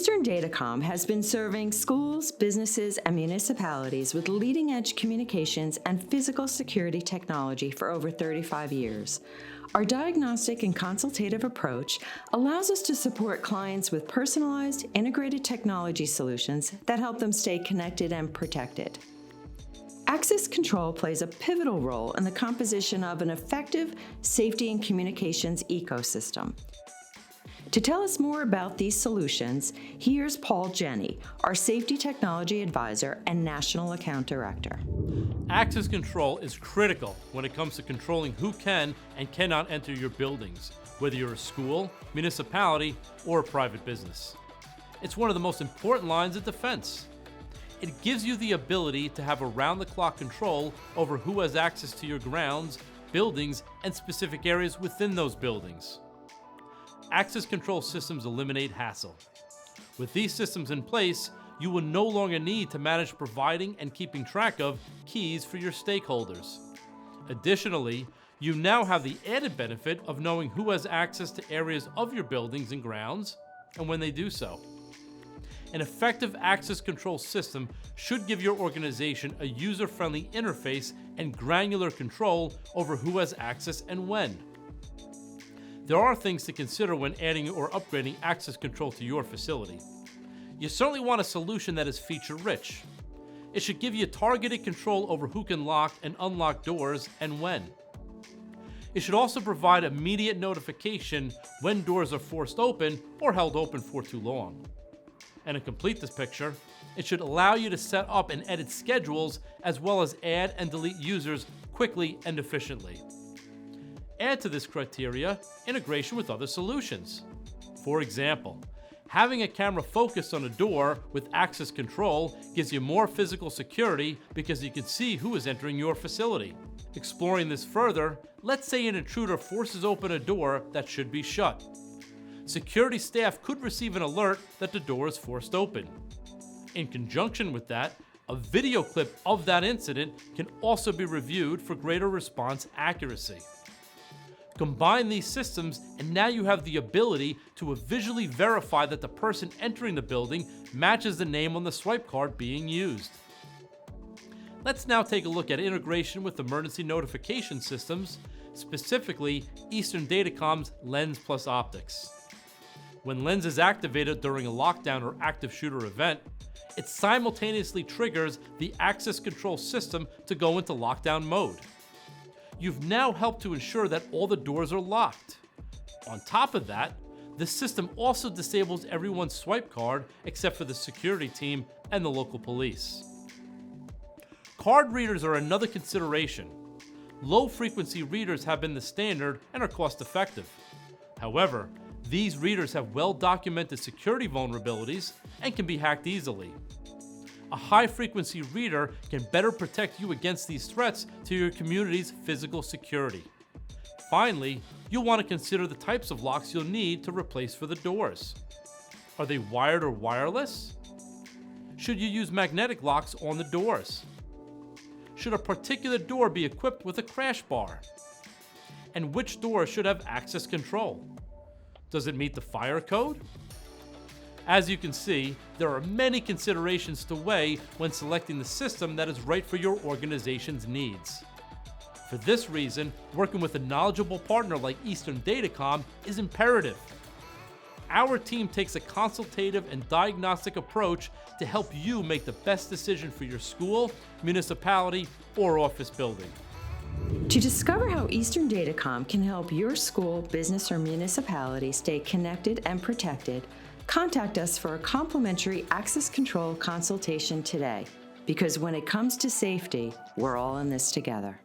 Eastern DataComm has been serving schools, businesses, and municipalities with leading-edge communications and physical security technology for over 35 years. Our diagnostic and consultative approach allows us to support clients with personalized, integrated technology solutions that help them stay connected and protected. Access control plays a pivotal role in the composition of an effective safety and communications ecosystem. To tell us more about these solutions, here's Paul Jenne, our Safety Technology Advisor and National Account Director. Access control is critical when it comes to controlling who can and cannot enter your buildings, whether you're a school, municipality, or a private business. It's one of the most important lines of defense. It gives you the ability to have around-the-clock control over who has access to your grounds, buildings, and specific areas within those buildings. Access control systems eliminate hassle. With these systems in place, you will no longer need to manage providing and keeping track of keys for your stakeholders. Additionally, you now have the added benefit of knowing who has access to areas of your buildings and grounds, and when they do so. An effective access control system should give your organization a user-friendly interface and granular control over who has access and when. There are things to consider when adding or upgrading access control to your facility. You certainly want a solution that is feature-rich. It should give you targeted control over who can lock and unlock doors and when. It should also provide immediate notification when doors are forced open or held open for too long. And to complete this picture, it should allow you to set up and edit schedules as well as add and delete users quickly and efficiently. Add to this criteria integration with other solutions. For example, having a camera focused on a door with access control gives you more physical security because you can see who is entering your facility. Exploring this further, let's say an intruder forces open a door that should be shut. Security staff could receive an alert that the door is forced open. In conjunction with that, a video clip of that incident can also be reviewed for greater response accuracy. Combine these systems, and now you have the ability to visually verify that the person entering the building matches the name on the swipe card being used. Let's now take a look at integration with emergency notification systems, specifically Eastern DataComm's Lens Plus Optics. When Lens is activated during a lockdown or active shooter event, it simultaneously triggers the access control system to go into lockdown mode. You've now helped to ensure that all the doors are locked. On top of that, the system also disables everyone's swipe card except for the security team and the local police. Card readers are another consideration. Low-frequency readers have been the standard and are cost-effective. However, these readers have well-documented security vulnerabilities and can be hacked easily. A high-frequency reader can better protect you against these threats to your community's physical security. Finally, you'll want to consider the types of locks you'll need to replace for the doors. Are they wired or wireless? Should you use magnetic locks on the doors? Should a particular door be equipped with a crash bar? And which door should have access control? Does it meet the fire code? As you can see, there are many considerations to weigh when selecting the system that is right for your organization's needs. For this reason, working with a knowledgeable partner like Eastern DataComm is imperative. Our team takes a consultative and diagnostic approach to help you make the best decision for your school, municipality, or office building. To discover how Eastern DataComm can help your school, business, or municipality stay connected and protected, contact us for a complimentary access control consultation today. Because when it comes to safety, we're all in this together.